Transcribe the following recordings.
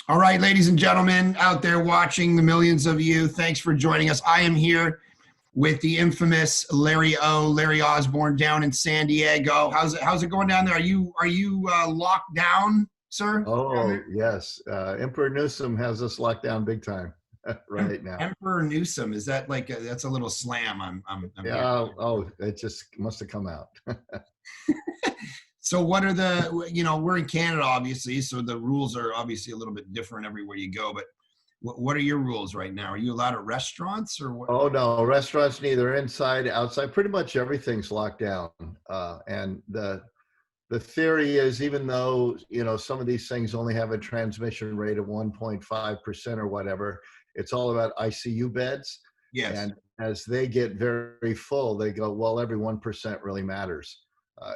All right, ladies and gentlemen out there watching, the millions of you, thanks for joining us. I am here with the infamous Larry Osborne down in San Diego. How's it going down there? Are you locked down, sir? Down Oh, there? yes. Emperor Newsom has us locked down big time right now. Emperor Newsom, is that like that's a little slam I'm hearing. Yeah. Oh, it just must have come out. So what are we're in Canada obviously, so the rules are obviously a little bit different everywhere you go, but what are your rules right now? Are you allowed at restaurants or what? Oh, no. Restaurants, neither inside, outside, pretty much everything's locked down. And the theory is, even though, some of these things only have a transmission rate of 1.5% or whatever, it's all about ICU beds. Yes. And as they get very full, they go, well, every 1% really matters.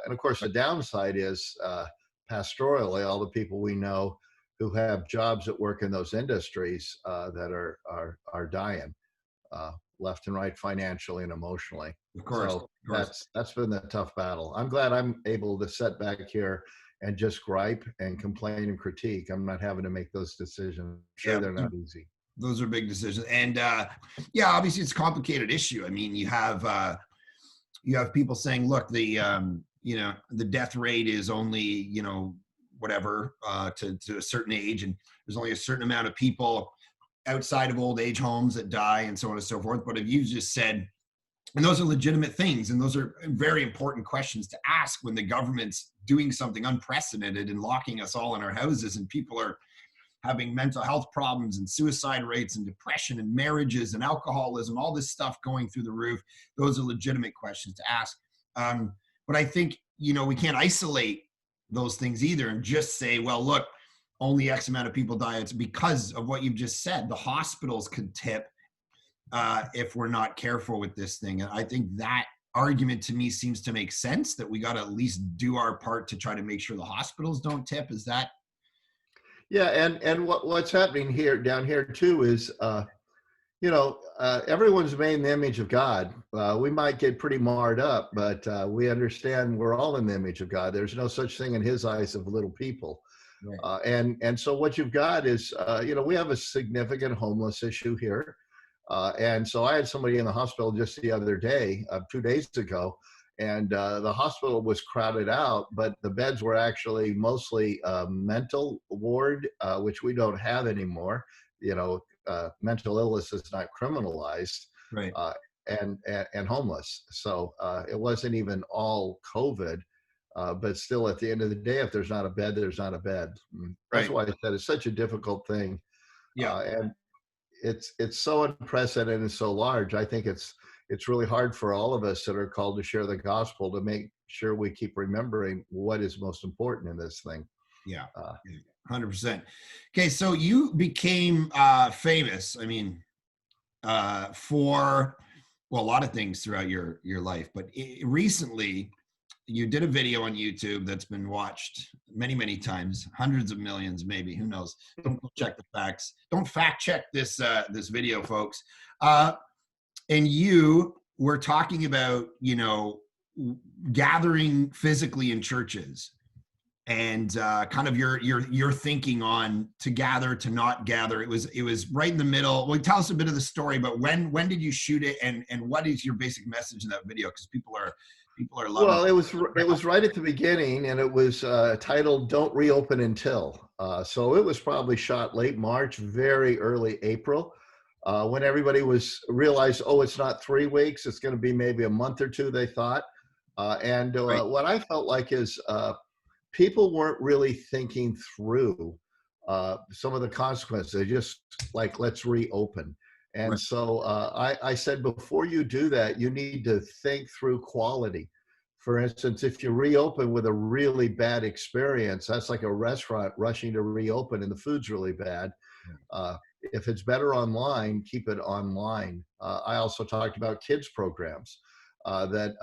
And of course, the downside is pastorally, all the people we know who have jobs that work in those industries that are dying uh, left and right, financially and emotionally. Of course, of So course. that's been the tough battle. I'm glad I'm able to sit back here and just gripe and complain and critique. I'm not having to make those decisions. I'm sure Yeah, they're not easy. those are big decisions. And yeah, obviously it's a complicated issue. I mean, you have people saying, look, the death rate is only, whatever, to a certain age, and there's only a certain amount of people outside of old age homes that die and so on and so forth. But if you just said, and those are legitimate things, and those are very important questions to ask when the government's doing something unprecedented and locking us all in our houses, and people are having mental health problems and suicide rates and depression and marriages and alcoholism, all this stuff going through the roof. Those are legitimate questions to ask. But I think, we can't isolate those things either and just say, well, look, only X amount of people die. It's because of what you've just said. The hospitals could tip if we're not careful with this thing. And I think that argument to me seems to make sense, that we got to at least do our part to try to make sure the hospitals don't tip. Is that? Yeah, and what's happening here down here too is everyone's made in the image of God. We might get pretty marred up, but we understand we're all in the image of God. There's no such thing in His eyes of little people. Right. And so what you've got is, we have a significant homeless issue here. And so I had somebody in the hospital just the other day, 2 days ago, and the hospital was crowded out, but the beds were actually mostly mental ward, which we don't have anymore. Mental illness is not criminalized, Right. and homeless. So it wasn't even all COVID. But still, at the end of the day, if there's not a bed, there's not a bed. That's Right. why I said it's such a difficult thing, Yeah. and it's so unprecedented and so large. I think it's really hard for all of us that are called to share the gospel to make sure we keep remembering what is most important in this thing. Yeah. Uh, 100%. Okay. So you became famous, I mean, for, well, a lot of things throughout your life, but recently you did a video on YouTube that's been watched many, many times, hundreds of millions, maybe, who knows? Don't check the facts. Don't fact check this video, folks. And you were talking about, gathering physically in churches, and kind of your thinking on to gather, to not gather. It was right in the middle. Well, tell us a bit of the story, but when did you shoot it, and what is your basic message in that video? Because people are loving well, it. it was right at the beginning, and it was titled "Don't Reopen Until." So it was probably shot late March, very early April, when everybody realized, oh, it's not 3 weeks; it's going to be maybe a month or two. They thought, and Right. what I felt like is people weren't really thinking through some of the consequences. They just like, let's reopen. And Right. so I said, before you do that, you need to think through quality. For instance, if you reopen with a really bad experience, that's like a restaurant rushing to reopen and the food's really bad. If it's better online, keep it online. I also talked about kids programs that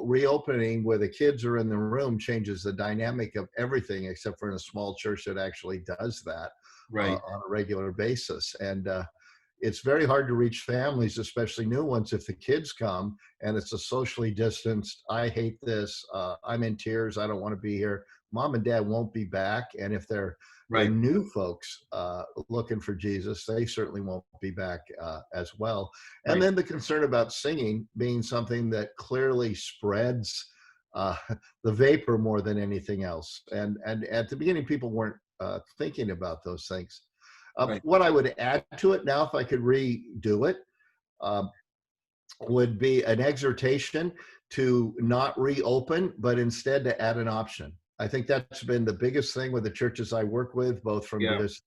reopening where the kids are in the room changes the dynamic of everything, except for in a small church that actually does that Right. on a regular basis. And it's very hard to reach families, especially new ones, if the kids come and it's a socially distanced, I hate this, I'm in tears, I don't want to be here, mom and dad won't be back. And if they're Right. new folks looking for Jesus, they certainly won't be back as well. And Right. then the concern about singing being something that clearly spreads uh, the vapor more than anything else. And at the beginning, people weren't thinking about those things. Right. What I would add to it now, if I could redo it, um, would be an exhortation to not reopen, but instead to add an option. I think that's been the biggest thing with the churches I work with, both from Yeah. just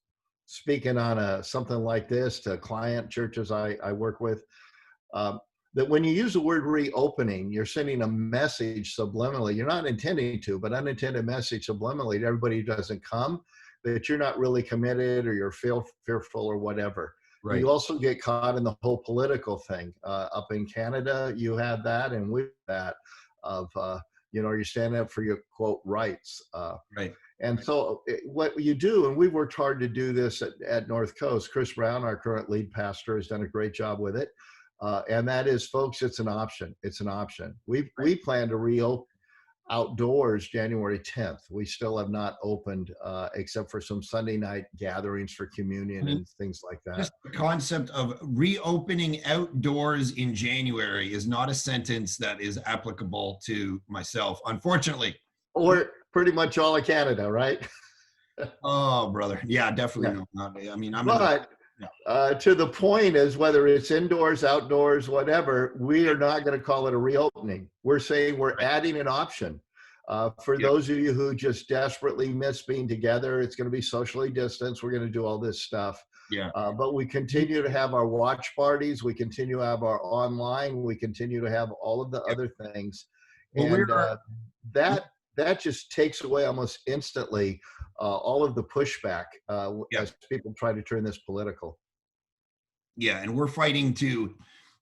speaking on something like this to client churches I work with. Um, that when you use the word reopening, you're sending a message subliminally. You're not intending to, but unintended message subliminally to everybody who doesn't come, that you're not really committed or you're fearful or whatever. Right. You also get caught in the whole political thing. Up in Canada, you have that, and we have that of, you're standing up for your quote rights. Right. And so what you do, and we've worked hard to do this at North Coast. Chris Brown, our current lead pastor, has done a great job with it. And that is, folks, it's an option. It's an option. We plan to reopen outdoors January 10th. We still have not opened except for some Sunday night gatherings for communion and things like that. Just the concept of reopening outdoors in January is not a sentence that is applicable to myself, unfortunately. Or pretty much all of Canada, right? Oh, brother. Yeah, definitely. Yeah. No, not, I mean, I'm But to the point is, whether it's indoors, outdoors, whatever, we are not going to call it a reopening. We're saying we're adding an option. For those of you who just desperately miss being together, it's going to be socially distanced. We're going to do all this stuff. Yeah. But we continue to have our watch parties. We continue to have our online. We continue to have all of the other things. Well, And that just takes away almost instantly all of the pushback as people try to turn this political. Yeah, and we're fighting to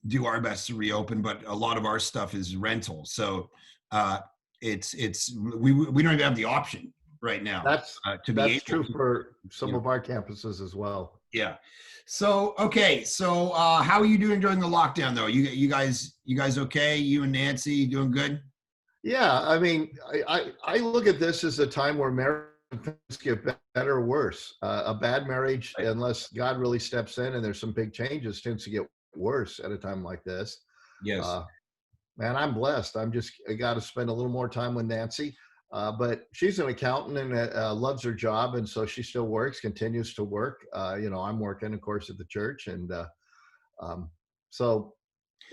do our best to reopen, but a lot of our stuff is rental, so we don't even have the option right now. That's true for some of our campuses as well. Yeah. So okay, so how are you doing during the lockdown though? You guys okay? You and Nancy doing good? Yeah, I mean, I look at this as a time where marriages get better or worse. A bad marriage, unless God really steps in and there's some big changes, tends to get worse at a time like this. Yes. Man, I'm blessed. I got to spend a little more time with Nancy, but she's an accountant and loves her job, and so she still works, continues to work. I'm working, of course, at the church, and so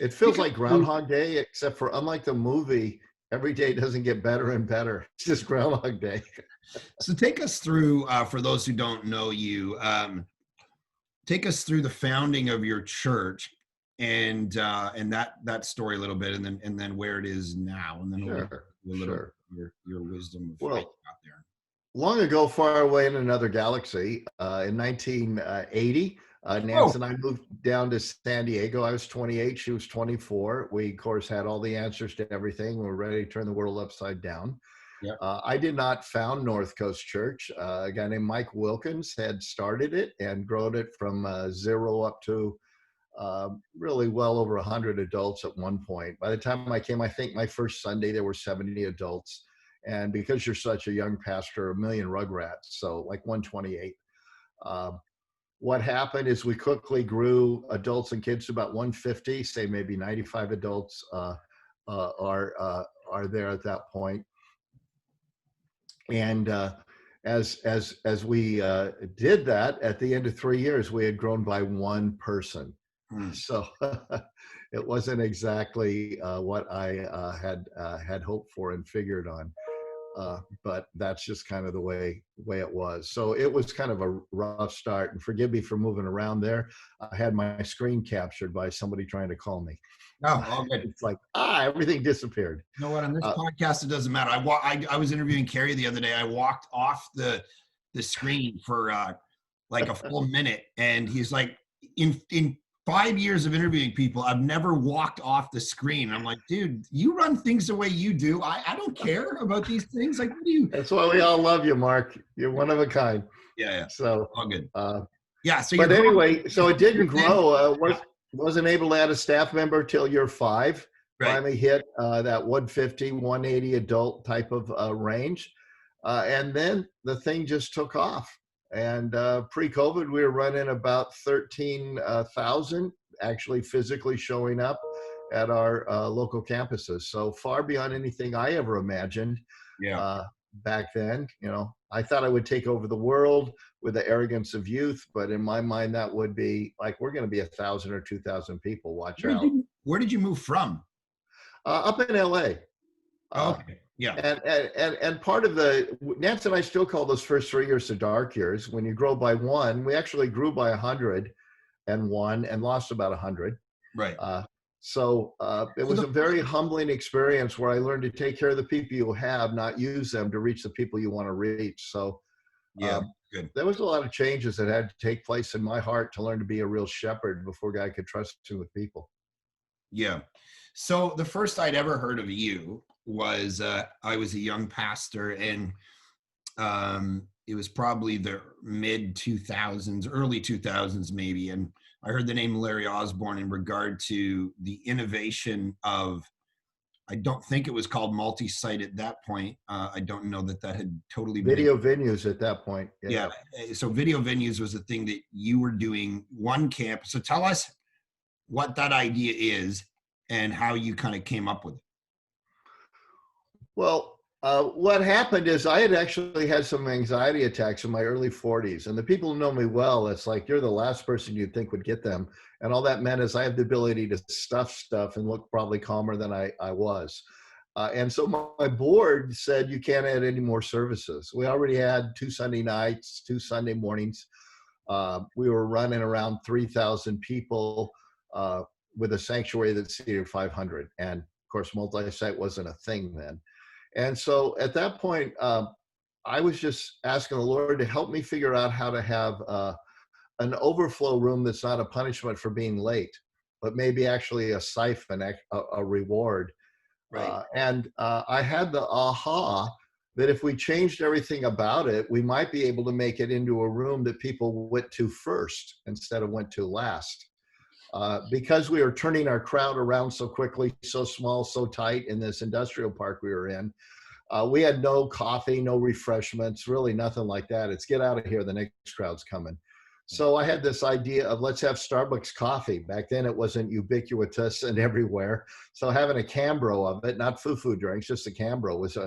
it feels like Groundhog Day, except for, unlike the movie, every day doesn't get better and better. It's just Groundhog Day. So take us through, for those who don't know you, take us through the founding of your church and that story a little bit, and then where it is now, and then your wisdom of how you got there. Long ago, far away in another galaxy, in 1980, Nancy and I moved down to San Diego. I was 28, she was 24. We, of course, had all the answers to everything. We were ready to turn the world upside down. Yeah. I did not found North Coast Church. A guy named Mike Wilkins had started it and grown it from 0 up to really well over 100 adults at one point. By the time I came, I think my first Sunday, there were 70 adults. And because you're such a young pastor, a million rugrats, so like 128. What happened is we quickly grew adults and kids to about 150, say maybe 95 adults are there at that point. And as we did that, at the end of 3 years, we had grown by one person. So it wasn't exactly what I had hoped for and figured on. But that's just kind of the way it was. So it was kind of a rough start, and forgive me for moving around there. I had my screen captured by somebody trying to call me. Oh, all good. It's like, everything disappeared. You know what? On this podcast, it doesn't matter. I was interviewing Carrie the other day. I walked off the screen for like a full minute, and he's like, in 5 years of interviewing people, I've never walked off the screen. I'm like, dude, you run things the way you do. I don't care about these things. Like, what do you? That's why we all love you, Mark. You're one of a kind. Yeah. So all good. Yeah. So, but anyway, so it didn't grow. Wasn't able to add a staff member till year 5. Right. Finally hit that 150, 180 adult type of range. And then the thing just took off. And pre-COVID, we were running about 13,000 actually physically showing up at our local campuses. So far beyond anything I ever imagined Yeah. uh, back then. You know, I thought I would take over the world with the arrogance of youth, but in my mind, that would be like, we're going to be 1,000 or 2,000 people. Watch out. Where did you move from? Up in LA. Oh, Uh, okay. Yeah. and part of the Nance and I still call those first 3 years the dark years. When you grow by one, we actually grew by 101 and lost about 100. Right. It So was the a very humbling experience where I learned to take care of the people you have, not use them to reach the people you want to reach. So yeah, um, good. there was a lot of changes that had to take place in my heart to learn to be a real shepherd before God could trust me with people. Yeah. So the first I'd ever heard of you was I was a young pastor, and it was probably the mid 2000s, early 2000s maybe, and I heard the name Larry Osborne in regard to the innovation of, I don't think it was called multi-site at that point. I don't know that that had totally been. Video venues at that point. Yeah. So video venues was a thing that you were doing one campus. So tell us what that idea is and how you kind of came up with it. Well, what happened is I had actually had some anxiety attacks in my early 40s. And the people who know me well, it's like, you're the last person you'd think would get them. And all that meant is I have the ability to stuff stuff and look probably calmer than I was. And so my board said, you can't add any more services. We already had 2 Sunday nights, 2 Sunday mornings. We were running around 3,000 people with a sanctuary that seated 500. And of course, multi-site wasn't a thing then. And so at that point, I was just asking the Lord to help me figure out how to have an overflow room that's not a punishment for being late, but maybe actually a siphon, a reward. Right. I had the aha that if we changed everything about it, we might be able to make it into a room that people went to first instead of went to last. Because we were turning our crowd around so quickly, so small, so tight in this industrial park we were in, we had no coffee, no refreshments, really nothing like that. It's get out of here, the next crowd's coming. So I had this idea of let's have Starbucks coffee. Back then it wasn't ubiquitous and everywhere. So having a Cambro of it, not foo-foo drinks, just a Cambro was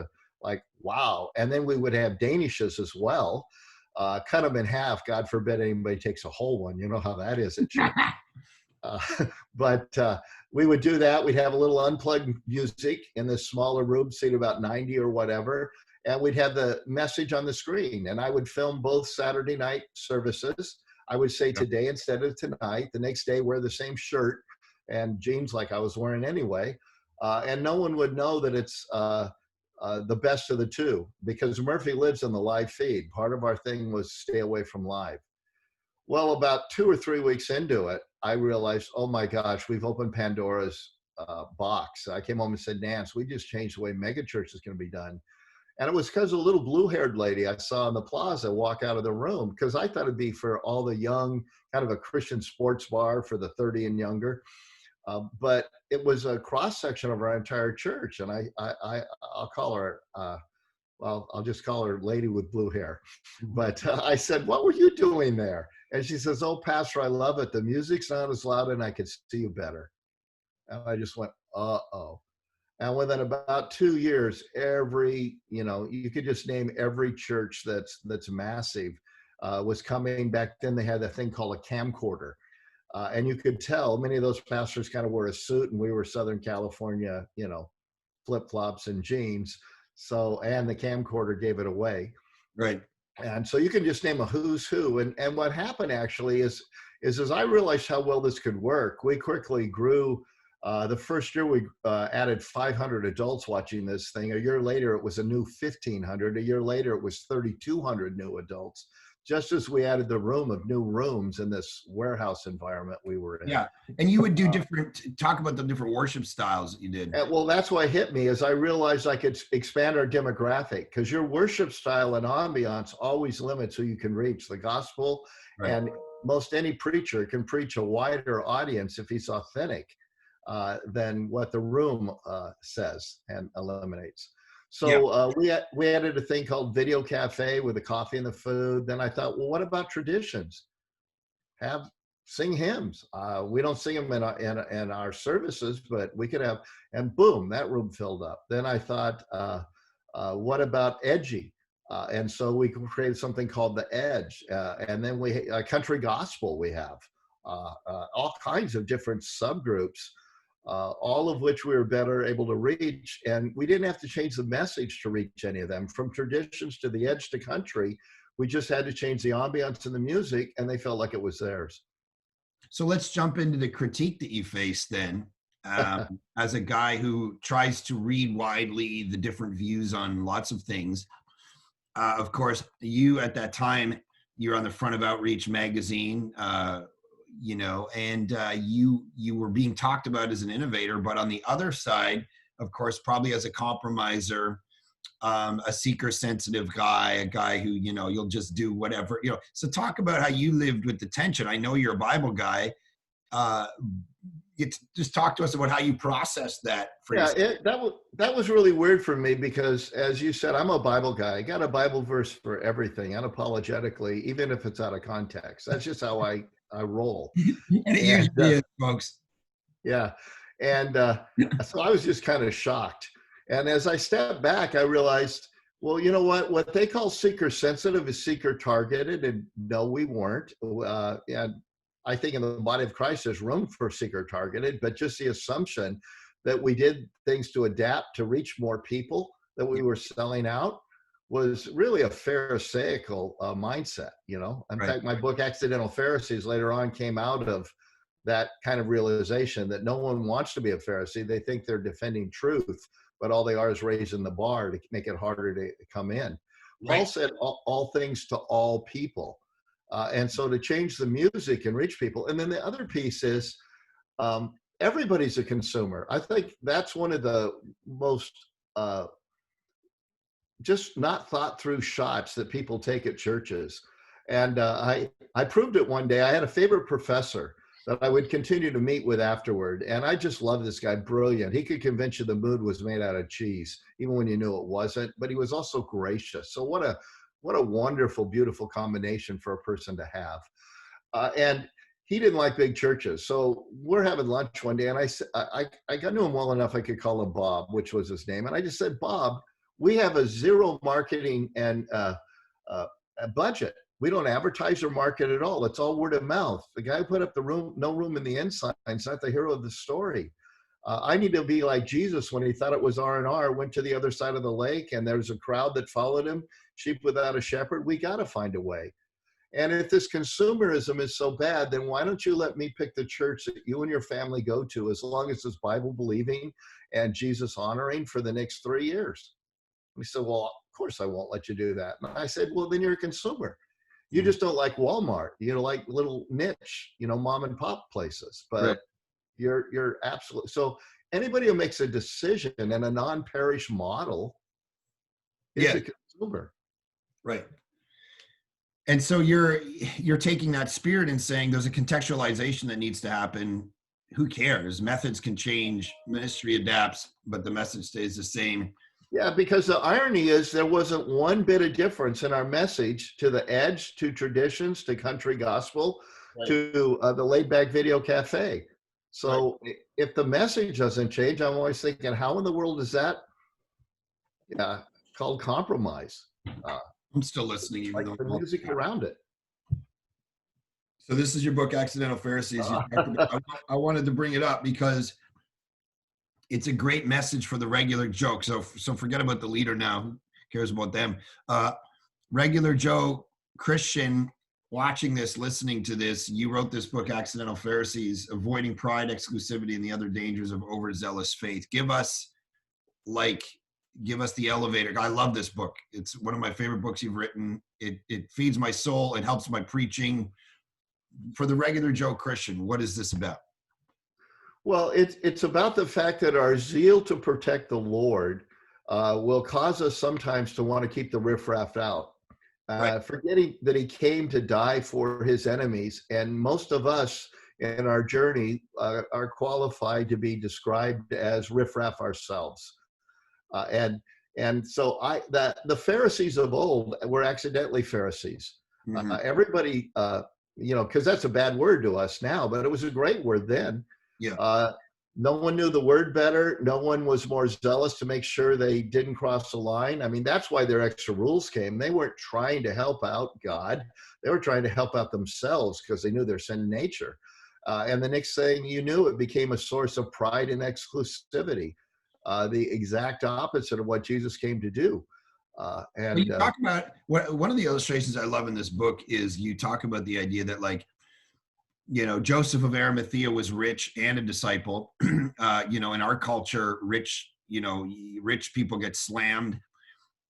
like, wow. And then we would have Danishes as well. Cut them in half. God forbid anybody takes a whole one. You know how that is at church. But we would do that. We'd have a little unplugged music in this smaller room, seat about 90 or whatever. And we'd have the message on the screen. And I would film both Saturday night services. I would say today instead of tonight. The next day, wear the same shirt and jeans like I was wearing anyway. And no one would know that it's the best of the two, because Murphy lives in the live feed. Part of our thing was stay away from live. Well, about 2 or 3 weeks into it, I realized, oh my gosh, we've opened Pandora's box. I came home and said, Nance, we just changed the way megachurch is going to be done. And it was because a little blue-haired lady I saw in the plaza walk out of the room, because I thought it'd be for all the young, kind of a Christian sports bar for the 30 and younger. But it was a cross-section of our entire church. And I'll call her, well, I'll just call her lady with blue hair. But I said, what were you doing there? And she says, oh, Pastor, I love it. The music's not as loud and I could see you better. And I just went, uh-oh. And within about 2 years, you could just name every church that's massive was coming. Back then they had a thing called a camcorder. And you could tell many of those pastors kind of wore a suit, and we were Southern California, flip-flops and jeans. So, and the camcorder gave it away. Right. And so you can just name a who's who. And what happened actually is as I realized how well this could work, we quickly grew. The first year we added 500 adults watching this thing. A year later, it was a new 1,500. A year later, it was 3,200 new adults, just as we added the room of new rooms in this warehouse environment we were in. Yeah. And you would do talk about the different worship styles that you did. Well, that's what hit me is I realized I could expand our demographic, because your worship style and ambiance always limits who you can reach. The gospel, Right. And most any preacher can preach a wider audience if he's authentic than what the room says and eliminates. Yeah. So we added a thing called Video Cafe with the coffee and the food. Then I thought, well, what about traditions? Have sing hymns. We don't sing them in our services, but we could have, and boom, that room filled up. Then I thought, what about edgy? And so we created something called the Edge, and then we country gospel. We have all kinds of different subgroups, all of which we were better able to reach, and we didn't have to change the message to reach any of them. From traditions to the Edge to country, we just had to change the ambiance and the music, and they felt like it was theirs. So let's jump into the critique that you face then. As a guy who tries to read widely the different views on lots of things, of course, you at that time, you're on the front of Outreach magazine, and you were being talked about as an innovator, but on the other side, of course, probably as a compromiser, a seeker sensitive guy, a guy who, you'll just do whatever, So talk about how you lived with the tension. I know you're a Bible guy. Just talk to us about how you processed that for yourself. That was really weird for me because, as you said, I'm a Bible guy. I got a Bible verse for everything, unapologetically, even if it's out of context. That's just how I roll. And it And usually is, folks. yeah, and so I was just kind of shocked. And as I stepped back, I realized, well, you know what? What they call seeker sensitive is seeker targeted, and no, we weren't. And I think in the body of Christ, there's room for seeker targeted, but just the assumption that we did things to adapt to reach more people, that we were selling out, was really a Pharisaical mindset. In Right. fact, my book Accidental Pharisees later on came out of that kind of realization that no one wants to be a Pharisee. They think they're defending truth, but all they are is raising the bar to make it harder to come in. Right. Paul said all things to all people. And so to change the music and reach people. And then the other piece is everybody's a consumer. I think that's one of the most just not thought through shots that people take at churches. And I proved it one day. I had a favorite professor that I would continue to meet with afterward. And I just love this guy, brilliant. He could convince you the mood was made out of cheese, even when you knew it wasn't, but he was also gracious. So what a wonderful, beautiful combination for a person to have. And he didn't like big churches. So we're having lunch one day, and I got to know him well enough I could call him Bob, which was his name. And I just said, Bob, we have a zero marketing and a budget. We don't advertise or market at all. It's all word of mouth. The guy who put up the room, no room in the inside, is not the hero of the story. I need to be like Jesus when he thought it was R&R, went to the other side of the lake, and there was a crowd that followed him, sheep without a shepherd. We got to find a way. And if this consumerism is so bad, then why don't you let me pick the church that you and your family go to, as long as it's Bible believing and Jesus honoring, for the next 3 years? And he said, well, of course I won't let you do that. And I said, well, then you're a consumer. You just don't like Walmart. You like little niche, mom and pop places, but right. You're absolutely. So anybody who makes a decision in a non-parish model is a consumer. Right. And so you're taking that spirit and saying there's a contextualization that needs to happen. Who cares? Methods can change, ministry adapts, but the message stays the same. Yeah, because the irony is there wasn't one bit of difference in our message to the Edge, to traditions, to country gospel, right, to the laid back video cafe. So right, if the message doesn't change, I'm always thinking, how in the world is that called compromise? I'm still listening, even like though the music around it. So this is your book, Accidental Pharisees. I wanted to bring it up because it's a great message for the regular Joe. So forget about the leader now. Who cares about them? Regular Joe Christian watching this, listening to this, you wrote this book, Accidental Pharisees, Avoiding Pride, Exclusivity, and the Other Dangers of Overzealous Faith. Give us the elevator. I love this book. It's one of my favorite books you've written. It feeds my soul. It helps my preaching. For the regular Joe Christian, what is this about? Well, it's about the fact that our zeal to protect the Lord will cause us sometimes to want to keep the riffraff out, right, forgetting that he came to die for his enemies. And most of us in our journey are qualified to be described as riffraff ourselves. And And so the Pharisees of old were accidentally Pharisees. Hmm. Everybody, because that's a bad word to us now, but it was a great word then. Yeah. No one knew the word better. No one was more zealous to make sure they didn't cross the line. I mean, that's why their extra rules came. They weren't trying to help out God. They were trying to help out themselves because they knew their sin nature. And the next thing you knew, it became a source of pride and exclusivity, the exact opposite of what Jesus came to do. Well, you talk about one of the illustrations I love in this book is you talk about the idea that, like, Joseph of Arimathea was rich and a disciple. In our culture, rich people get slammed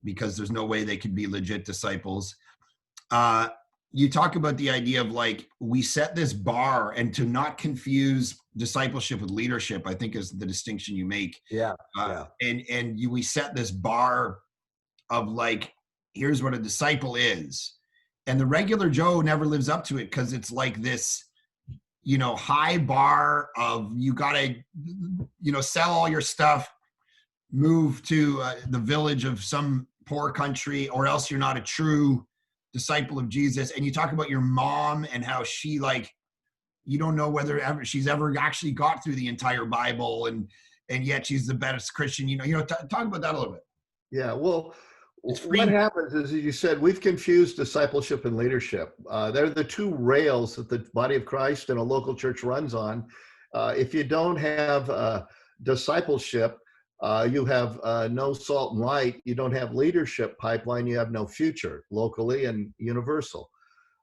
because there's no way they could be legit disciples. You talk about the idea of, like, we set this bar, and to not confuse discipleship with leadership, I think, is the distinction you make. Yeah. We set this bar of, like, here's what a disciple is, and the regular Joe never lives up to it because it's like this high bar of, you gotta sell all your stuff, move to the village of some poor country, or else you're not a true disciple of Jesus. And you talk about your mom and how she, like, you don't know whether she's ever actually got through the entire Bible, and yet she's the best Christian. Talk about that a little bit. Yeah, well, what happens is, as you said, we've confused discipleship and leadership. They're the two rails that the body of Christ and a local church runs on. If you don't have discipleship, you have no salt and light. You don't have leadership pipeline. You have no future locally and universal.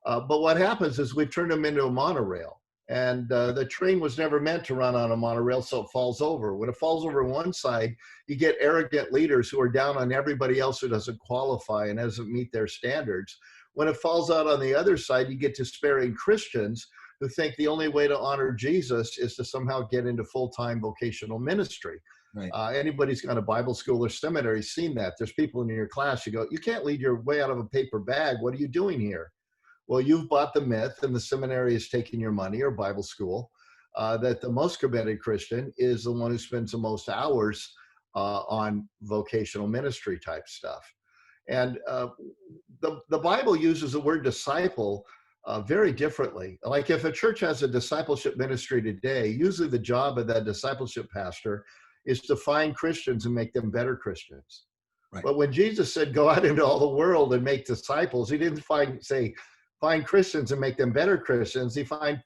But what happens is we've turned them into a monorail. And the train was never meant to run on a monorail, so it falls over. When it falls over one side, you get arrogant leaders who are down on everybody else who doesn't qualify and doesn't meet their standards. When it falls out on the other side, you get despairing Christians who think the only way to honor Jesus is to somehow get into full-time vocational ministry. Right. Anybody's gone to Bible school or seminary seen that. There's people in your class, you go, you can't lead your way out of a paper bag. What are you doing here? Well, you've bought the myth, and the seminary is taking your money, or Bible school, that the most committed Christian is the one who spends the most hours on vocational ministry type stuff. And the Bible uses the word disciple very differently. Like, if a church has a discipleship ministry today, usually the job of that discipleship pastor is to find Christians and make them better Christians. Right. But when Jesus said, go out into all the world and make disciples, he didn't say, find Christians and make them better Christians. He find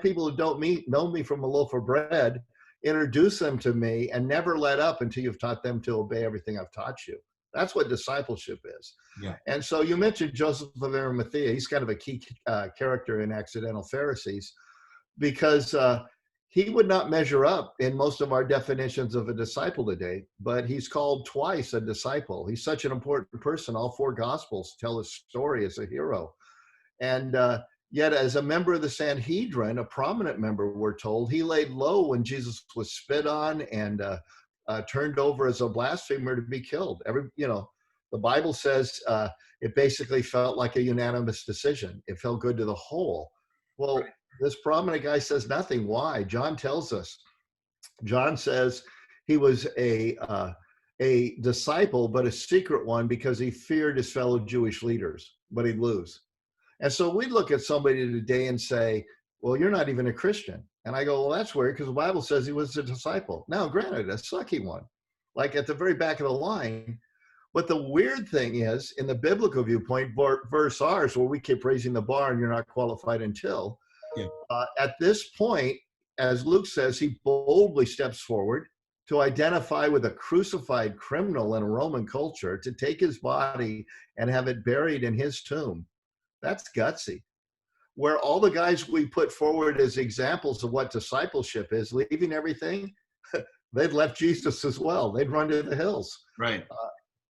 people who don't know me from a loaf of bread, introduce them to me, and never let up until you've taught them to obey everything I've taught you. That's what discipleship is. Yeah. And so you mentioned Joseph of Arimathea. He's kind of a key character in Accidental Pharisees, because he would not measure up in most of our definitions of a disciple today, but he's called twice a disciple. He's such an important person. All four Gospels tell his story as a hero. And yet, as a member of the Sanhedrin, a prominent member, we're told, he laid low when Jesus was spit on and turned over as a blasphemer to be killed. The Bible says it basically felt like a unanimous decision. It felt good to the whole. Well, right. This prominent guy says nothing. Why? John tells us. John says he was a disciple, but a secret one, because he feared his fellow Jewish leaders, but he'd lose. And so we look at somebody today and say, well, you're not even a Christian. And I go, well, that's weird, because the Bible says he was a disciple. Now, granted, a sucky one, like at the very back of the line. But the weird thing is, in the biblical viewpoint, verse ours, where we keep raising the bar and you're not qualified until, at this point, as Luke says, he boldly steps forward to identify with a crucified criminal in a Roman culture, to take his body and have it buried in his tomb. That's gutsy. Where all the guys we put forward as examples of what discipleship is, leaving everything, they'd left Jesus as well. They'd run to the hills. Right.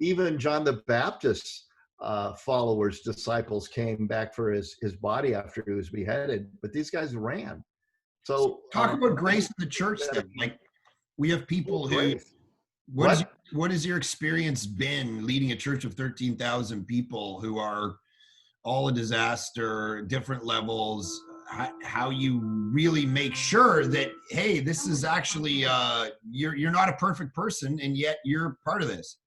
Even John the Baptist's followers, disciples, came back for his body after he was beheaded, but these guys ran. So talk about grace in the church then. Like, we have people who, what has your experience been leading a church of 13,000 people who are all a disaster, different levels, how you really make sure that, hey, this is actually, you're not a perfect person, and yet you're part of this?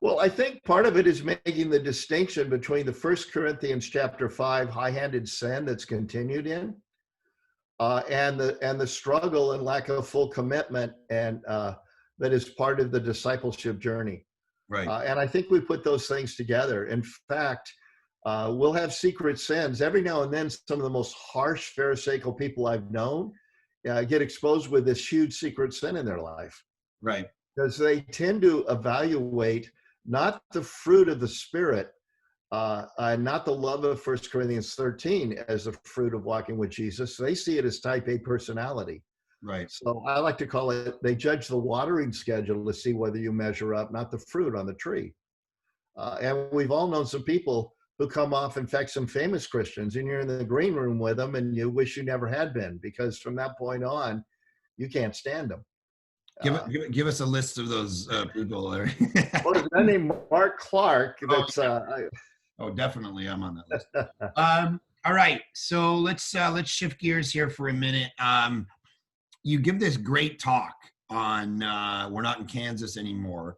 Well, I think part of it is making the distinction between the First Corinthians chapter 5 high-handed sin that's continued in, and the struggle and lack of full commitment, and that is part of the discipleship journey. Right. And I think we put those things together. In fact, we'll have secret sins. Every now and then, some of the most harsh Pharisaical people I've known get exposed with this huge secret sin in their life. Right. Because they tend to evaluate not the fruit of the Spirit, not the love of First Corinthians 13 as the fruit of walking with Jesus. They see it as type A personality. Right. So I like to call it, they judge the watering schedule to see whether you measure up, not the fruit on the tree. And we've all known some people who come off, in fact, some famous Christians, and you're in the green room with them and you wish you never had been, because from that point on, you can't stand them. Give us a list of those people. Well, there's a guy named Mark Clark. That's oh, definitely, I'm on that list. All right, so let's shift gears here for a minute. You give this great talk on We're Not in Kansas Anymore,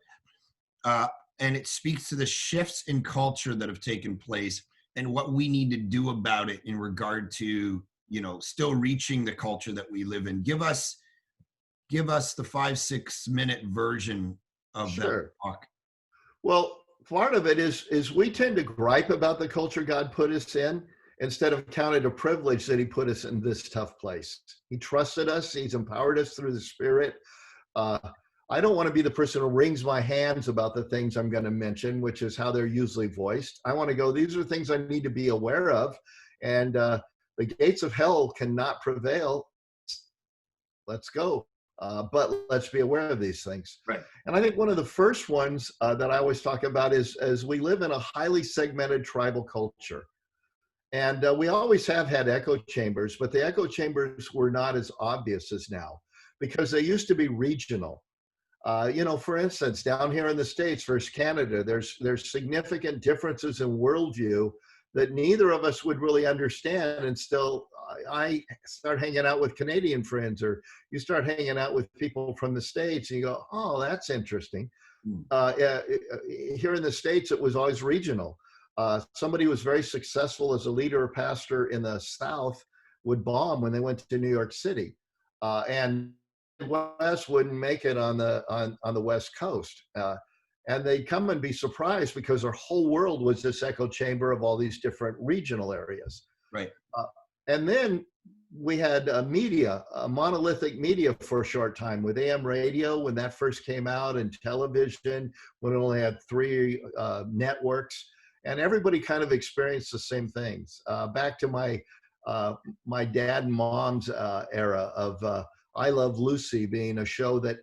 and it speaks to the shifts in culture that have taken place and what we need to do about it in regard to, still reaching the culture that we live in. Give us the 5-6 minute version of that talk. Well, part of it is we tend to gripe about the culture God put us in instead of count it a privilege that he put us in this tough place. He trusted us. He's empowered us through the Spirit. I don't want to be the person who wrings my hands about the things I'm going to mention, which is how they're usually voiced. I want to go, these are things I need to be aware of. And the gates of hell cannot prevail. Let's go. But let's be aware of these things. Right. And I think one of the first ones that I always talk about is we live in a highly segmented tribal culture. And we always have had echo chambers, but the echo chambers were not as obvious as now because they used to be regional. For instance, down here in the States versus Canada, there's significant differences in worldview that neither of us would really understand. And still, I start hanging out with Canadian friends, or you start hanging out with people from the States, and you go, oh, that's interesting. Here in the States, it was always regional. Somebody who was very successful as a leader or pastor in the South would bomb when they went to New York City, and West wouldn't make it on the West Coast. And they'd come and be surprised because their whole world was this echo chamber of all these different regional areas. Right. And then we had media, monolithic media for a short time with AM radio when that first came out, and television when it only had 3 networks. And everybody kind of experienced the same things. Back to my dad and mom's era of I Love Lucy being a show that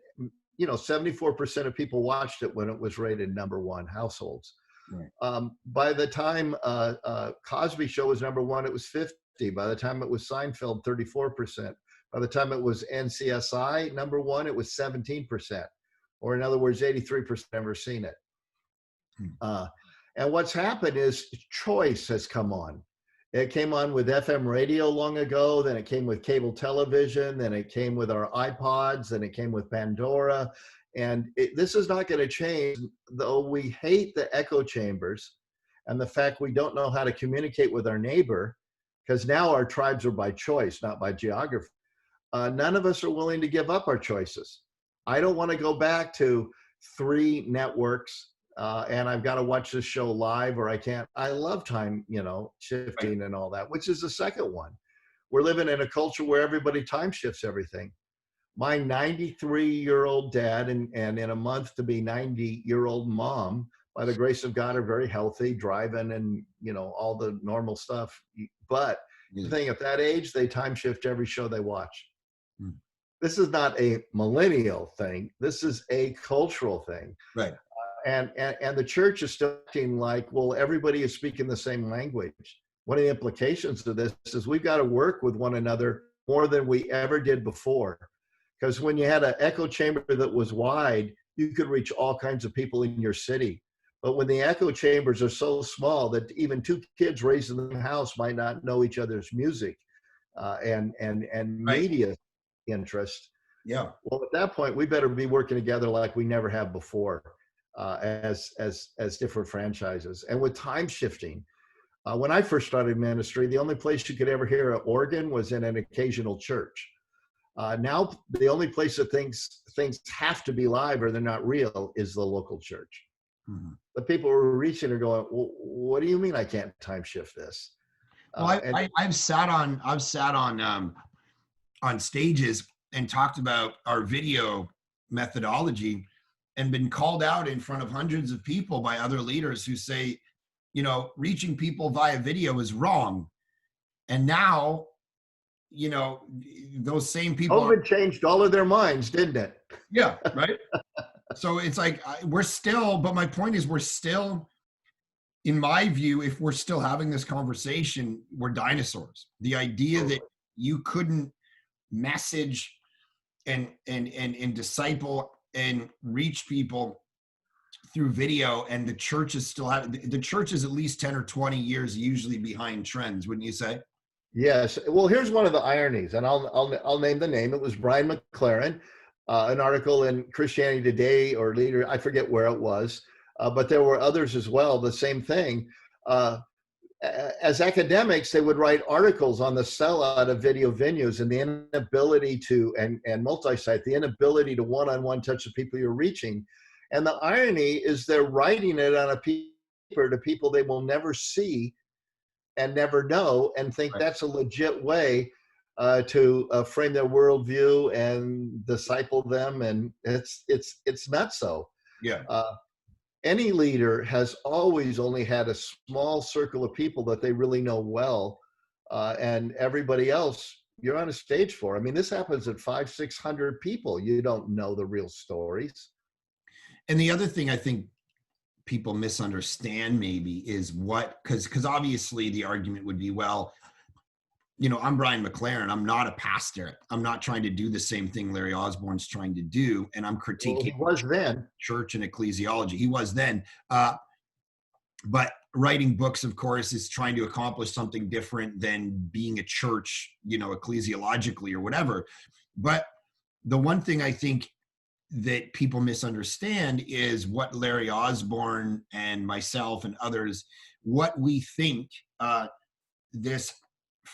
74% of people watched it when it was rated #1 households. Right. By the time Cosby Show was #1, it was 50. By the time it was Seinfeld, 34%. By the time it was NCSI #1, it was 17%. Or in other words, 83% never seen it. And what's happened is choice has come on. It came on with FM radio long ago, then it came with cable television, then it came with our iPods, then it came with Pandora. And this is not going to change, though we hate the echo chambers and the fact we don't know how to communicate with our neighbor, because now our tribes are by choice, not by geography. None of us are willing to give up our choices. I don't want to go back to 3 networks and I've got to watch this show live, or I can't. I love time, shifting and all that, which is the second one. We're living in a culture where everybody time shifts everything. My 93-year-old dad and in a month to be 90-year-old mom, by the grace of God, are very healthy, driving and, all the normal stuff. But the thing, at that age, they time shift every show they watch. This is not a millennial thing. This is a cultural thing. Right. And the church is still acting like, well, everybody is speaking the same language. One of the implications of this is we've got to work with one another more than we ever did before. Because when you had an echo chamber that was wide, you could reach all kinds of people in your city. But when the echo chambers are so small that even 2 kids raised in the house might not know each other's music and media interest. Yeah. Well, at that point, we better be working together like we never have before. as different franchises. And with time shifting, when I first started ministry, the only place you could ever hear an organ was in an occasional church. Now, the only place that things have to be live or they're not real is the local church. Mhm. The people who are reaching are going, well, what do you mean I can't time shift this? Well, And I've sat on stages and talked about our video methodology and been called out in front of hundreds of people by other leaders who say, you know, reaching people via video is wrong. And now, you know, those same people are, COVID changed all of their minds, didn't it? yeah, right. So it's like we're still, but my point is we're still, in my view, if we're still having this conversation, we're dinosaurs. The idea that you couldn't message and disciple and reach people through video, and the church is still the church is at least 10 or 20 years usually behind trends, wouldn't you say? Yes. Well, here's one of the ironies, and I'll name the name. It was Brian McLaren, an article in Christianity Today or Leader, I forget where it was, but there were others as well. The same thing. As academics, they would write articles on the sellout of video venues and the inability to and multi-site, the inability to one-on-one touch the people you're reaching. And the irony is they're writing it on a paper to people they will never see and never know, and think Right. that's a legit way to frame their worldview and disciple them. And it's not so. Yeah. Any leader has always only had a small circle of people that they really know well, and everybody else you're on a stage for. I mean, this happens at 500-600 people. You don't know the real stories. And the other thing I think people misunderstand maybe is because obviously the argument would be, well, you know, I'm Brian McLaren. I'm not a pastor. I'm not trying to do the same thing Larry Osborne's trying to do. And I'm Well, critiquing he was then. church and ecclesiology. He was then. But writing books, of course, is trying to accomplish something different than being a church, you know, ecclesiologically or whatever. But the one thing I think that people misunderstand is what Larry Osborne and myself and others, what we think this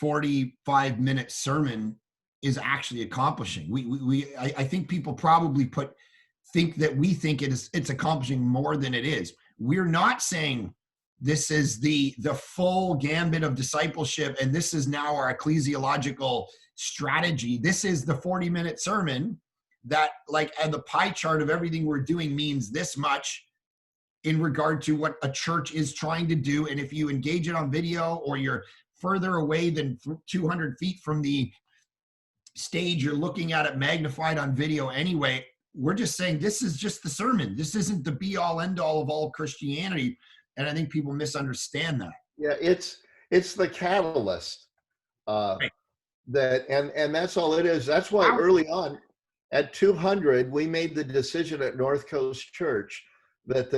45-minute sermon is actually accomplishing. I think people probably think that we think it's accomplishing more than it is. We're not saying this is the full gambit of discipleship and this is now our ecclesiological strategy. This is the 40-minute sermon that, like, and the pie chart of everything we're doing means this much in regard to what a church is trying to do. And if you engage it on video or you're further away than 200 feet from the stage, you're looking at it magnified on video anyway. We're just saying this is just the sermon. This isn't the be all end all of all Christianity. And I think people misunderstand that. Yeah, it's the catalyst. Right. And that's all it is. That's why early on at 200, we made the decision at North Coast Church that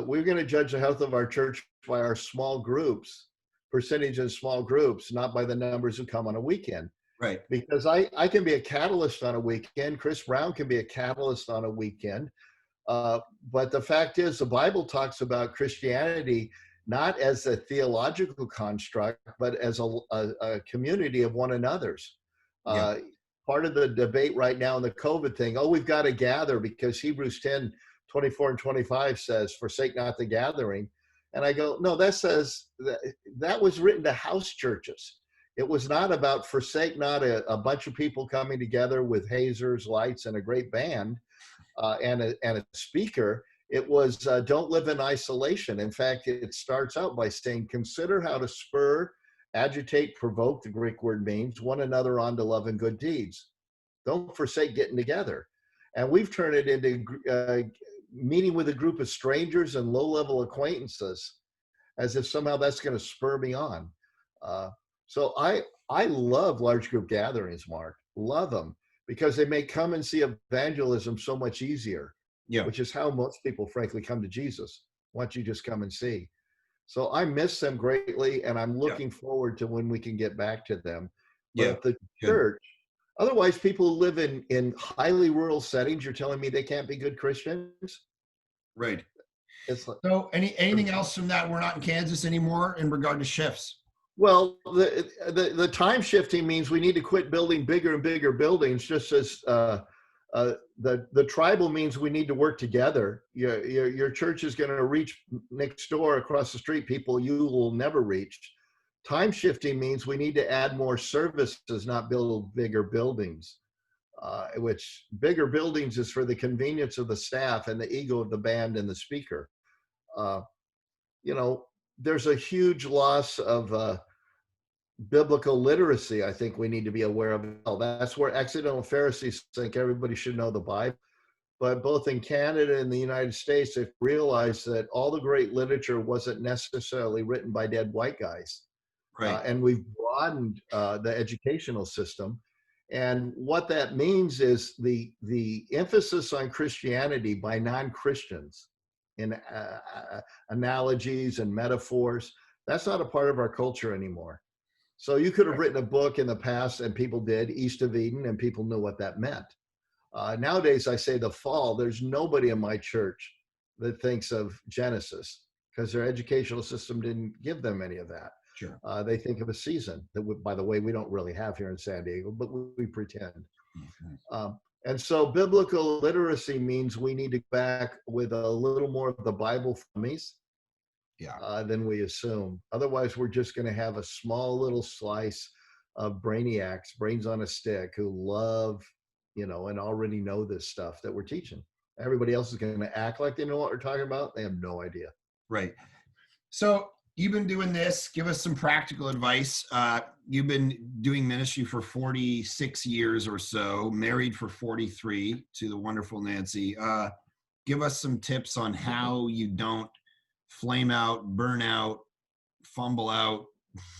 we're going to judge the health of our church by our small groups, percentage in small groups, not by the numbers who come on a weekend. Right. Because I can be a catalyst on a weekend. Chris Brown can be a catalyst on a weekend. But the fact is, the Bible talks about Christianity not as a theological construct, but as a community of one another's. Yeah. Part of the debate right now in the COVID thing, we've got to gather because Hebrews 10, 24 and 25 says, forsake not the gathering. And I go, no, that says that was written to house churches. It was not about forsake not a bunch of people coming together with hazers, lights, and a great band and a speaker. It was don't live in isolation. In fact, it starts out by saying, consider how to spur, agitate, provoke, the Greek word means, one another on to love and good deeds. Don't forsake getting together. And we've turned it into meeting with a group of strangers and low-level acquaintances as if somehow that's going to spur me on. So I love large group gatherings, Mark. Love them because they make come and see evangelism so much easier, which is how most people, frankly, come to Jesus. Why don't you just come and see? So I miss them greatly, and I'm looking forward to when we can get back to them. But the church, otherwise, people who live in highly rural settings, you're telling me they can't be good Christians? Right. It's like, So anything else from that? We're not in Kansas anymore in regard to shifts. well, the time shifting means we need to quit building bigger and bigger buildings, just as the tribal means we need to work together. Your church is going to reach next door across the street people you will never reach. Time shifting means we need to add more services, not build bigger buildings. Which bigger buildings is for the convenience of the staff and the ego of the band and the speaker. Uh, you know, there's a huge loss of biblical literacy. I think we need to be aware of. That's where accidental Pharisees think everybody should know the Bible. But both in Canada and the United States, they've realized that all the great literature wasn't necessarily written by dead white guys. Right. And we've broadened the educational system. And what that means is the emphasis on Christianity by non-Christians in analogies and metaphors, that's not a part of our culture anymore. So you could have written a book in the past, and people did, East of Eden, and people knew what that meant. Nowadays, I say the fall, there's nobody in my church that thinks of Genesis because their educational system didn't give them any of that. Sure. They think of a season that, by the way, we don't really have here in San Diego, but we pretend. Mm-hmm. And so biblical literacy means we need to go back with a little more of the Bible flummies than we assume. Otherwise, we're just going to have a small little slice of brainiacs, brains on a stick, who love, and already know this stuff that we're teaching. Everybody else is going to act like they know what we're talking about. They have no idea. Right. So you've been doing this. Give us some practical advice. You've been doing ministry for 46 years or so, married for 43 to the wonderful Nancy. Give us some tips on how you don't flame out, burn out, fumble out,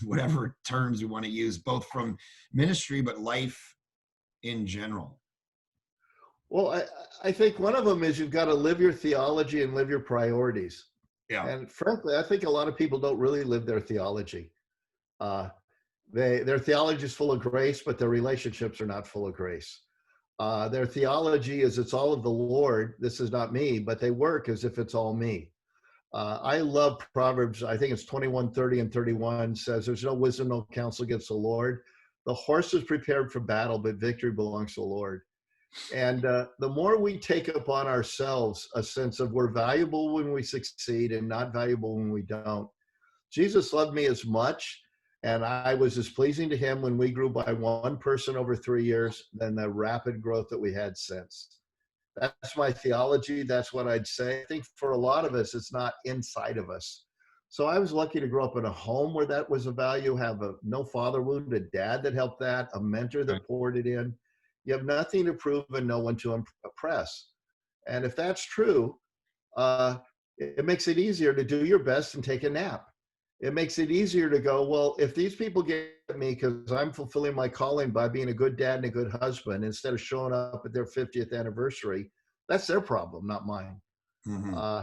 whatever terms you want to use, both from ministry, but life in general. Well, I think one of them is you've got to live your theology and live your priorities. Yeah. And frankly, I think a lot of people don't really live their theology. Their theology is full of grace, but their relationships are not full of grace. Their theology is it's all of the Lord. This is not me, but they work as if it's all me. I love Proverbs. I think it's 21:30 and 31 says, there's no wisdom, no counsel against the Lord. The horse is prepared for battle, but victory belongs to the Lord. And the more we take upon ourselves a sense of we're valuable when we succeed and not valuable when we don't. Jesus loved me as much, and I was as pleasing to him when we grew by one person over 3 years than the rapid growth that we had since. That's my theology. That's what I'd say. I think for a lot of us, it's not inside of us. So I was lucky to grow up in a home where that was a value, have no father wound, a dad that helped that, a mentor that poured it in. You have nothing to prove and no one to impress. And if that's true, it makes it easier to do your best and take a nap. It makes it easier to go, well, if these people get me because I'm fulfilling my calling by being a good dad and a good husband instead of showing up at their 50th anniversary, that's their problem, not mine. Mm-hmm.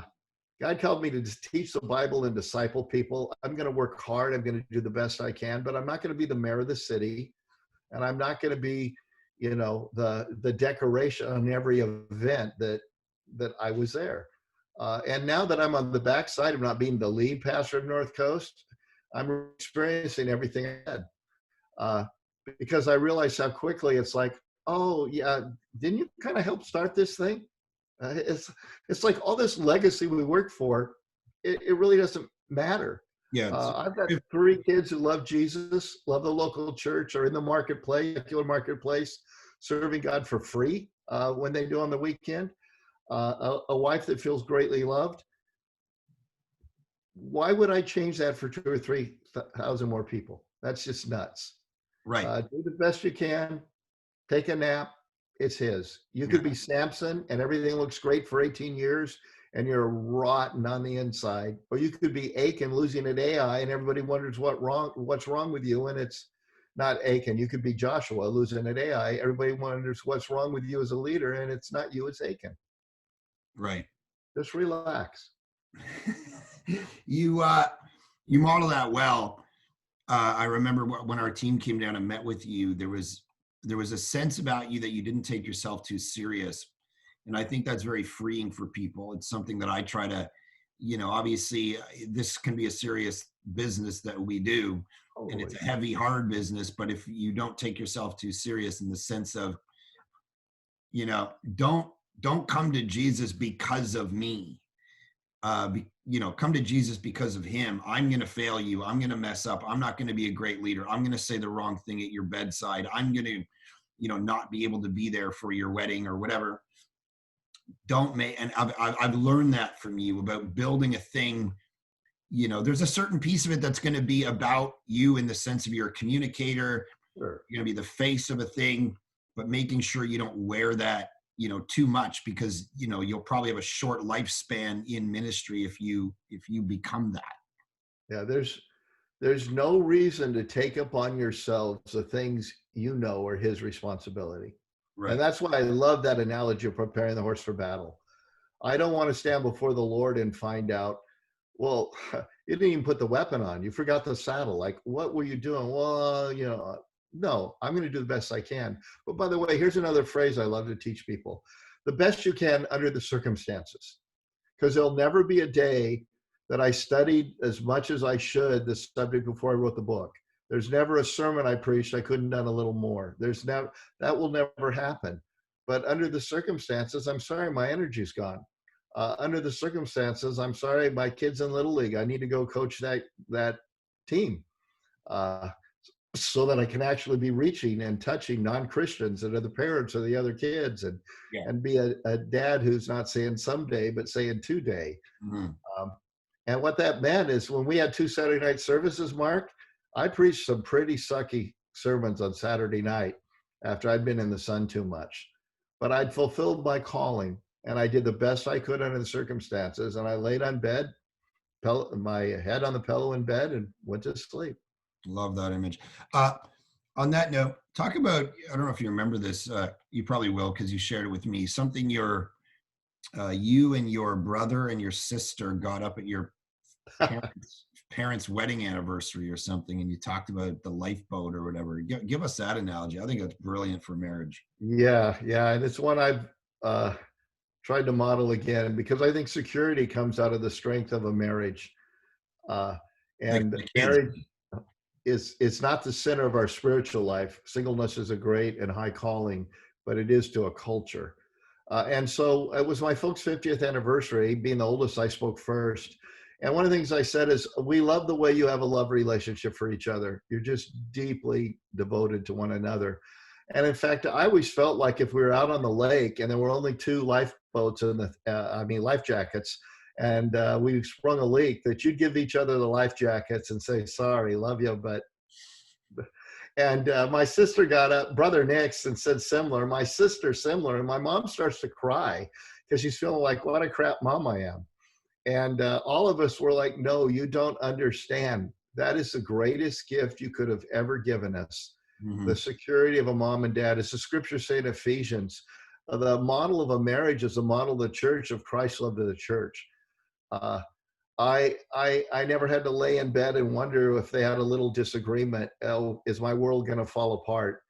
God called me to teach the Bible and disciple people. I'm going to work hard. I'm going to do the best I can, but I'm not going to be the mayor of the city. And I'm not going to be the decoration on every event that I was there. And now that I'm on the backside of not being the lead pastor of North Coast, I'm experiencing everything I had. Because I realized how quickly it's like, oh yeah, didn't you kind of help start this thing? It's like all this legacy we work for, it really doesn't matter. Yeah, I've got 3 kids who love Jesus, love the local church, are in the marketplace, secular marketplace, serving God for free when they do on the weekend. A wife that feels greatly loved. Why would I change that for 2,000 or 3,000 more people? That's just nuts. Right. Do the best you can. Take a nap. It's his. You could be Samson and everything looks great for 18 years. And you're rotten on the inside, or you could be Achan losing at AI, and everybody wonders what's wrong with you, and it's not Achan. You could be Joshua losing at AI. Everybody wonders what's wrong with you as a leader, and it's not you, it's Achan. Right. Just relax. You model that well. I remember when our team came down and met with you, there was a sense about you that you didn't take yourself too serious. And I think that's very freeing for people. It's something that I try to obviously this can be a serious business that we do, and it's Totally. a heavy, hard business. But if you don't take yourself too serious in the sense of, you know, don't come to Jesus because of me. Come to Jesus because of him. I'm going to fail you. I'm going to mess up. I'm not going to be a great leader. I'm going to say the wrong thing at your bedside. I'm going to, not be able to be there for your wedding or whatever. Don't make, and I've learned that from you about building a thing. There's a certain piece of it that's going to be about you in the sense of you're a communicator. Sure. You're going to be the face of a thing, but making sure you don't wear that, too much, because, you'll probably have a short lifespan in ministry if you become that. Yeah, there's no reason to take upon yourselves the things are his responsibility. And Right. that's why I love that analogy of preparing the horse for battle. I don't want to stand before the Lord and find out, well, you didn't even put the weapon on. You forgot the saddle. Like, what were you doing? Well, no, I'm going to do the best I can. But by the way, here's another phrase I love to teach people: the best you can under the circumstances. Because there'll never be a day that I studied as much as I should the subject before I wrote the book. There's never a sermon I preached I couldn't have done a little more. That will never happen. But under the circumstances, I'm sorry, my energy's gone. Under the circumstances, I'm sorry, my kid's in Little League. I need to go coach that team. So that I can actually be reaching and touching non-Christians and other parents or the other kids, and be a dad who's not saying someday, but saying today. Mm-hmm. And what that meant is when we had 2 Saturday night services, Mark, I preached some pretty sucky sermons on Saturday night after I'd been in the sun too much. But I'd fulfilled my calling, and I did the best I could under the circumstances. And I laid on bed, my head on the pillow in bed, and went to sleep. Love that image. On that note, talk about, I don't know if you remember this, you probably will because you shared it with me, something you and your brother and your sister got up at your parents' wedding anniversary or something, and you talked about the lifeboat or whatever. Give us that analogy. I think that's brilliant for marriage. Yeah, and it's one I've tried to model again, because I think security comes out of the strength of a marriage. And the kids. marriage it's not the center of our spiritual life. Singleness is a great and high calling, but it is to a culture. And so it was my folks' 50th anniversary. Being the oldest, I spoke first. And one of the things I said is, we love the way you have a love relationship for each other. You're just deeply devoted to one another. And in fact, I always felt like if we were out on the lake and there were only 2 lifeboats in life jackets, and we sprung a leak, that you'd give each other the life jackets and say, sorry, love you, but. And my sister got up, brother Nick's, and said similar, my sister similar, and my mom starts to cry because she's feeling like, what a crap mom I am. And all of us were like, no, you don't understand. That is the greatest gift you could have ever given us. Mm-hmm. The security of a mom and dad. As the scriptures say in Ephesians, the model of a marriage is the model of the church, of Christ's love to the church. I never had to lay in bed and wonder if they had a little disagreement. Oh, is my world going to fall apart?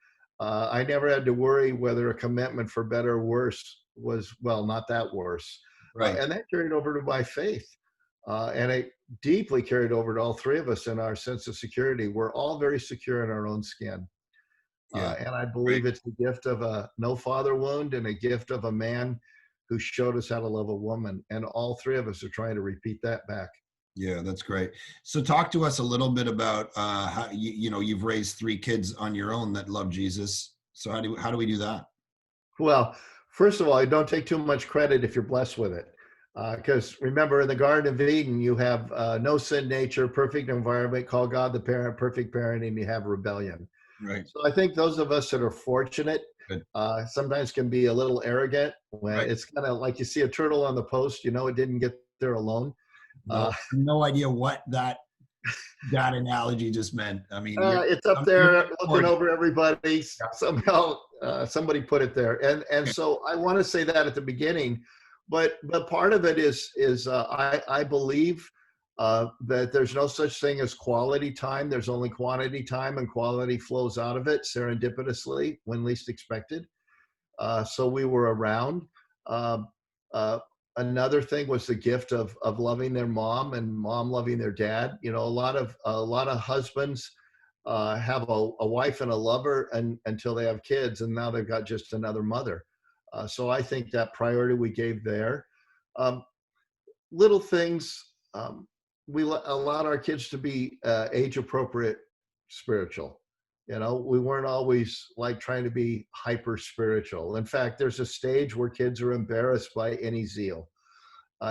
I never had to worry whether a commitment, for better or worse, was, well, not that worse. Right. And that carried over to my faith. And it deeply carried over to all 3 of us in our sense of security. We're all very secure in our own skin. And I believe it's the gift of a no father wound and a gift of a man who showed us how to love a woman. And all 3 of us are trying to repeat that back. Yeah, that's great. So talk to us a little bit about how you've raised 3 kids on your own that love Jesus. So how do we do that? Well, first of all, I don't take too much credit if you're blessed with it. Because remember, in the Garden of Eden, you have no sin nature, perfect environment, call God the parent, perfect parenting, you have rebellion. Right. So I think those of us that are fortunate sometimes can be a little arrogant when it's kind of like you see a turtle on the post, it didn't get there alone. No idea what that analogy just meant. I mean, it's up there looking over everybody. Somehow somebody put it there. And so I want to say that at the beginning, but part of it is I believe that there's no such thing as quality time. There's only quantity time, and quality flows out of it serendipitously when least expected. So we were around. Another thing was the gift of loving their mom and mom loving their dad. You know, a lot of husbands have a wife and a lover until they have kids, and now they've got just another mother. So I think that priority we gave there. Um, Little things. We allowed our kids to be age appropriate spiritual. You know, we weren't always like trying to be hyper spiritual. In fact, there's a stage where kids are embarrassed by any zeal.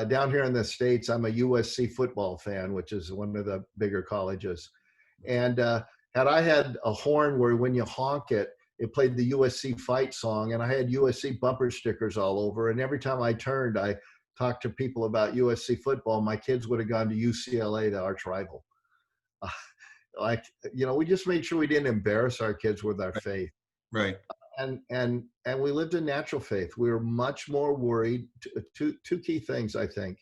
Down here in the States, I'm a USC football fan, which is one of the bigger colleges. And had I had a horn where when you honk it, it played the USC fight song, and I had USC bumper stickers all over. And every time I turned, I talked to people about USC football. My kids would have gone to UCLA, the arch rival. Uh, like, you know, we just made sure we didn't embarrass our kids with our faith. Right. And we lived in natural faith. We were much more worried. Two key things, I think.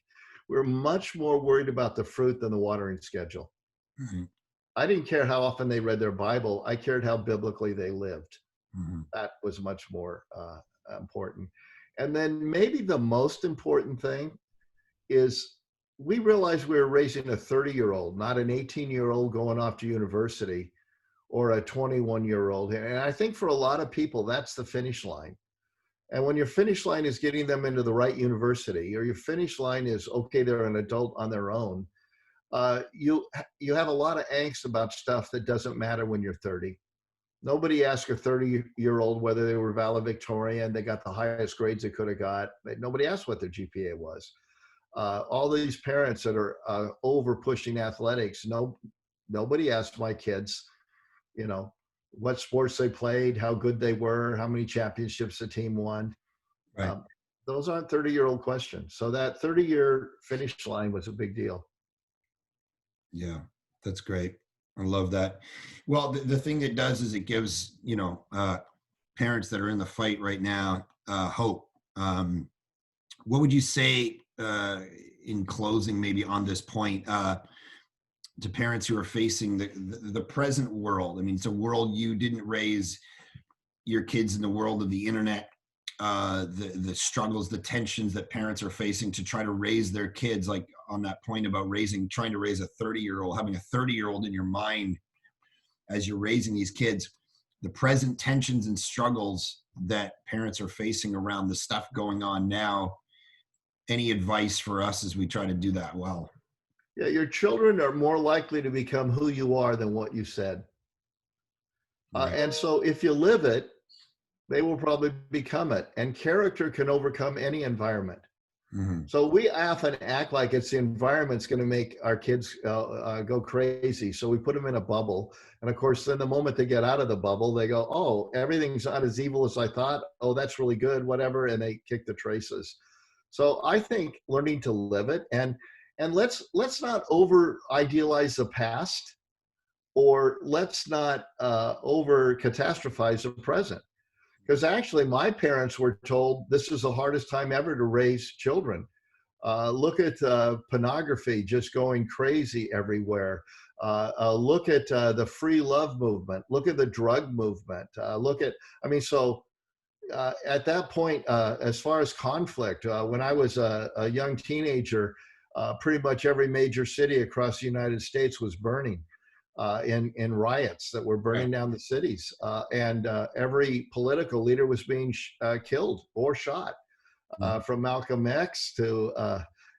We were much more worried about the fruit than the watering schedule. Mm-hmm. I didn't care how often they read their Bible. I cared how biblically they lived. Mm-hmm. That was much more important. And then maybe the most important thing is we realized we were raising a 30-year-old, not an 18-year-old going off to university or a 21-year-old. And I think for a lot of people, that's the finish line. And when your finish line is getting them into the right university, or your finish line is, okay, they're an adult on their own, you have a lot of angst about stuff that doesn't matter when you're 30. Nobody asked a 30-year-old whether they were valedictorian, they got the highest grades they could have got. Nobody asked what their GPA was. All these parents that are over pushing athletics, nobody asked my kids, you know, what sports they played, how good they were, how many championships the team won. Right. Those aren't 30-year-old questions. So that 30-year finish line was a big deal. Yeah, that's great. I love that. Well, the thing that does is it gives, you know, parents that are in the fight right now, hope. What would you say in closing, maybe on this point, to parents who are facing the present world? I mean, it's a world you didn't raise your kids in, the world of the internet, the struggles, the tensions that parents are facing to try to raise their kids, like on that point about trying to raise a 30-year-old, having a 30-year-old in your mind as you're raising these kids, the present tensions and struggles that parents are facing around the stuff going on now. Any advice for us as we try to do that well? Yeah, your children are more likely to become who you are than what you said. Right. And so if you live it, they will probably become it. And character can overcome any environment. Mm-hmm. So we often act like it's the environment's going to make our kids go crazy. So we put them in a bubble. And of course, then the moment they get out of the bubble, they go, oh, everything's not as evil as I thought. Oh, that's really good, whatever. And they kick the traces. So I think learning to live it, and let's not over idealize the past, or let's not over catastrophize the present. Because actually, my parents were told this is the hardest time ever to raise children. Look at pornography just going crazy everywhere. Look at the free love movement. Look at the drug movement. At that point, as far as conflict, when I was a young teenager, pretty much every major city across the United States was burning. In riots that were burning down the cities, and every political leader was being killed or shot, from Malcolm X to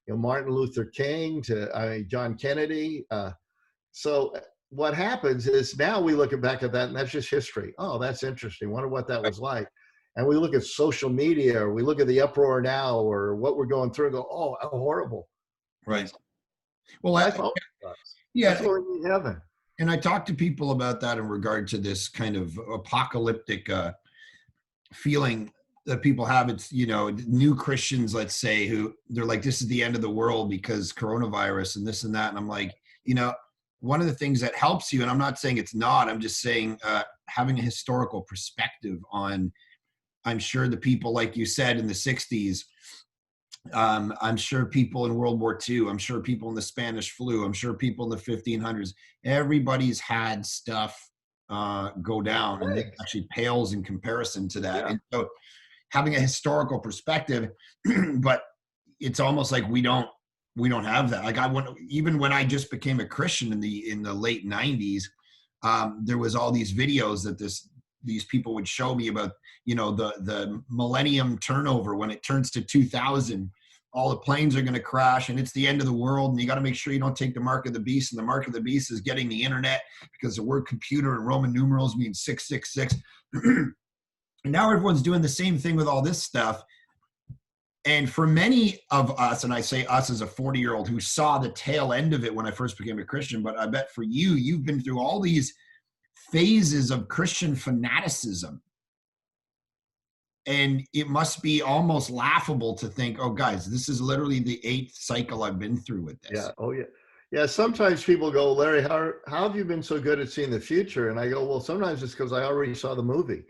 Martin Luther King to John Kennedy. So what happens is now we look back at that, and that's just history. Oh, that's interesting. Wonder what that was like. And we look at social media, or we look at the uproar now, or what we're going through, and go, oh, how horrible. Right. Well, That's what we need heaven. And I talk to people about that in regard to this kind of apocalyptic feeling that people have. It's, you know, new Christians, let's say, who they're like, this is the end of the world because coronavirus and this and that. And I'm like, you know, one of the things that helps you, and I'm not saying it's not, I'm just saying having a historical perspective on, I'm sure the people, like you said, in the 60s, I'm sure people in World War II, I'm sure people in the Spanish flu, I'm sure people in the 1500s, everybody's had stuff go down, and it actually pales in comparison to that. Yeah. And so having a historical perspective, but it's almost like we don't have that. Like even when I just became a Christian in the late 90s, there was all these videos that these people would show me about, the millennium turnover. When it turns to 2000, all the planes are going to crash and it's the end of the world. And you got to make sure you don't take the mark of the beast. And the mark of the beast is getting the internet, because the word computer in Roman numerals means 666. And now everyone's doing the same thing with all this stuff. And for many of us, and I say us as a 40-year-old who saw the tail end of it when I first became a Christian, but I bet for you, you've been through all these phases of Christian fanaticism. And it must be almost laughable to think, oh, guys, this is literally the 8th cycle I've been through with this. Yeah. Oh, yeah. Yeah. Sometimes people go, Larry, how have you been so good at seeing the future? And I go, well, sometimes it's because I already saw the movie.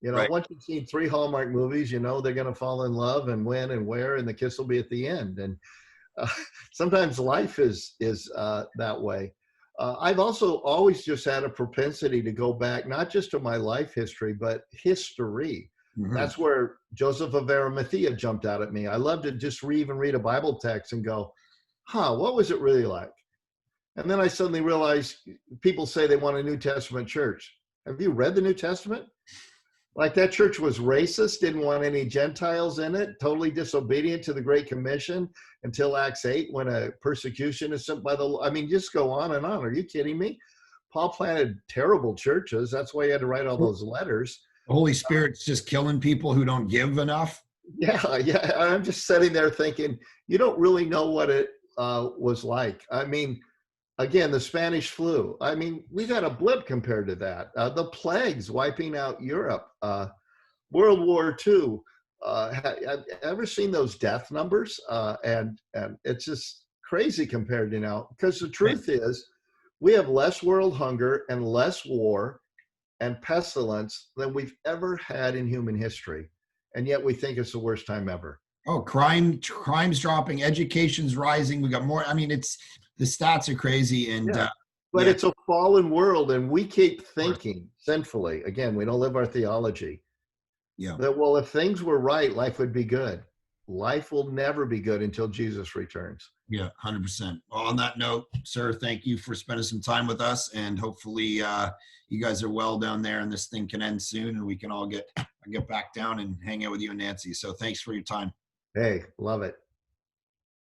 Right. Once you've seen 3 Hallmark movies, they're going to fall in love and when and where, and the kiss will be at the end. And sometimes life is that way. I've also always just had a propensity to go back, not just to my life history, but history. Mm-hmm. That's where Joseph of Arimathea jumped out at me. I love to just even read a Bible text and go, what was it really like? And then I suddenly realized people say they want a New Testament church. Have you read the New Testament? Like, that church was racist, didn't want any Gentiles in it, totally disobedient to the Great Commission until Acts 8, when a persecution is sent by just go on and on. Are you kidding me? Paul planted terrible churches. That's why he had to write all those letters. The Holy Spirit's just killing people who don't give enough. Yeah. I'm just sitting there thinking, you don't really know what it was like. Again, the Spanish flu. We've had a blip compared to that. The plagues wiping out Europe. World War II. Have ever seen those death numbers? And it's just crazy compared to now. Because the truth is, we have less world hunger and less war and pestilence than we've ever had in human history. And yet we think it's the worst time ever. Oh, crime's dropping, education's rising. We got more. The stats are crazy. And but it's a fallen world, and we keep thinking sinfully. Again, we don't live our theology. Yeah. That, well, if things were right, life would be good. Life will never be good until Jesus returns. Yeah, 100%. Well, on that note, sir, thank you for spending some time with us, and hopefully you guys are well down there and this thing can end soon and we can all get back down and hang out with you and Nancy. So thanks for your time. Hey, love it.